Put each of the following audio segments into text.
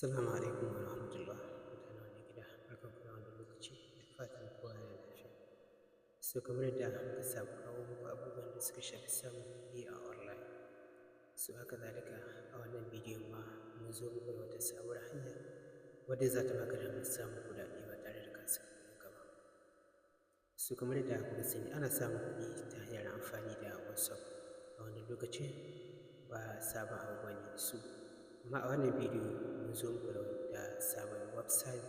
Assalamu alaikum wa rahmatullah. Mutanen wannan gida, barkanku da wannan lokaci, da fatan kowa yana lafiya. So kamar da muka saba kawo muku abubuwan da suka shafi samun kuɗi a online. So haka zalika a wannan bidiyon ma mun zo muku da wata sabuwar hanya wadda za ta baka damar samun kuɗaɗe ba tare da ka saka kuɗinka ba. So kamar da kuka sani ana samun kuɗi ta hanyar amfani da WhatsApp. A wannan lokacin ba sabon abu bane su. Amma a wannan bidiyo mun zo muku da sabon website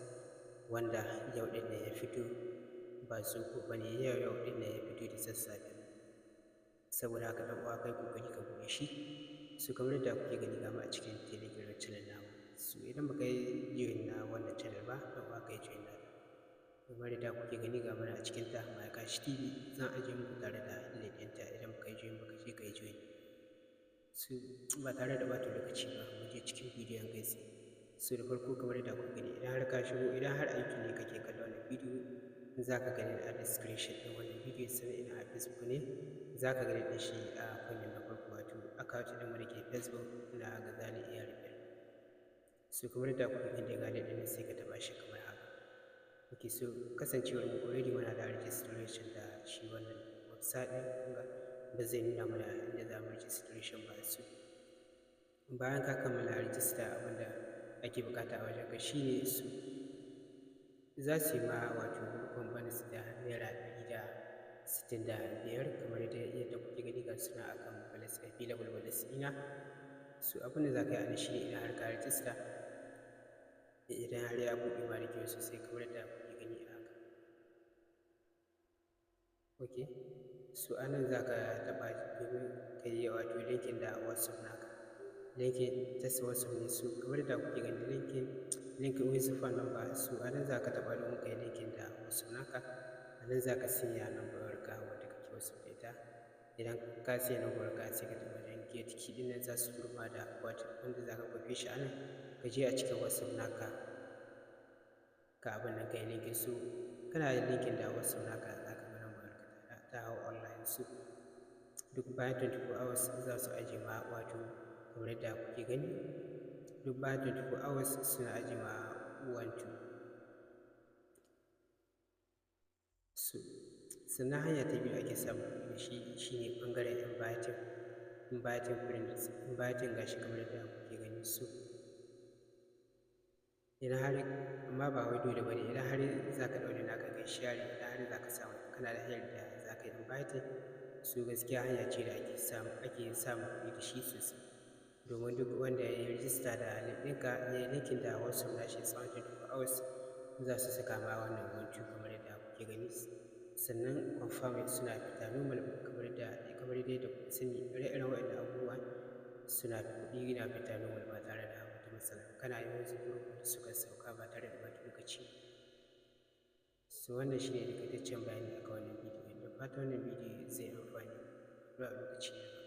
wanda yau ɗin nan ya fito, ba tsoho ba ne, yau ɗin nan ya fito da sassafe. Saboda haka ɗan uwa kai ƙoƙari ka buɗe shi. So kamar yadda kuke gani ga mu a cikin Telegram channel namu. So idan baka yi join na wannan channel ba, ɗan uwa kai join na. Kamar yadda kuke gani ga mu a cikin ta Ma'aikashi TV, zan ajiye muku tare da link ɗinta idan baka yi join ba ka je ka yi join. So ba tare da ɓata lokaci ba mu je cikin bidiyon kai tsaye. So da farko kamar yadda kuka gani idan har ka shigo, idan har aiki ne kake kallon wannan bidiyo, za ka gani a description ɗin wannan bidiyo, sannan idan a Facebook ne za ka gani da shi a comment na farko, wato account ɗin mu da ke Facebook na Gazali Iya Repair. So kamar yadda kuka gani ga link ɗin sai ka taɓa shi kamar haka. Okay, so kasancewar mu already muna da registration da shi wannan website ɗin, kunga ba zai nuna mana inda za mu registration ba. So bayan ka kammala register, abinda ake buƙata a wajenka shine su za su yi ma wato gurkon bonus da naira 165 kamar yadda kuke gani ga suna akan available bonus ɗina. So abinda za ka yi a nan shine idan har ka register, idan har ya buɗe ma da kyau sosai kamar yadda kuke gani a haka. Okay, so a nan za ka taɓa domin ka yi wato linkin da WhatsApp naka. Linkin ta WhatsApp ne, so kamar yadda kuke gani linkin with phone number. So a nan za ka taɓa domin ka yi linkin da WhatsApp naka. A nan za ka sanya number ka wadda kake WhatsApp da ita. Idan ka sanya number ka sai ka taɓa don get key ɗin nan za su turo ma da code wanda za ka kwafe shi a nan ka je a cikin WhatsApp naka ka abin nan ka yi linkin. So kana yin linkin da WhatsApp naka za ka ga number ka ta hau online. So duk bayan 24 hours za su ajiye ma wato kamar yadda kuke gani, duk bayan 24 hours suna ajiye ma 1-2. So sannan hanya ta biyu ake samun kuɗi da shi ne ɓangaren inviting friends. Inviting gashi kamar yadda kuke gani. So idan har, amma ba wai dole ba ne, idan har za ka ɗaure naka kai share, idan har za ka samu kana da hanyar da za ka yi inviting, so gaskiya hanya ce da ake samun kuɗi da shi sosai. Domin duk wanda ya yi rijista da link ɗinka, ya yi linkin da WhatsApp nashi tsawon 24 hours, za su saka ma wannan guntu kamar yadda kuke gani. Sannan confirm suna fita normal kamar yadda kuka sani, ire-iren waɗannan abubuwa suna kuɗi na fita normal ba tare da wata matsala. Kana yin wasu group suka sauka ba tare da ɓata lokaci. So wannan shi ne takaitaccen bayani akan wannan bidiyo. Da fatan wannan bidiyo zai amfani a lokaci na gaba.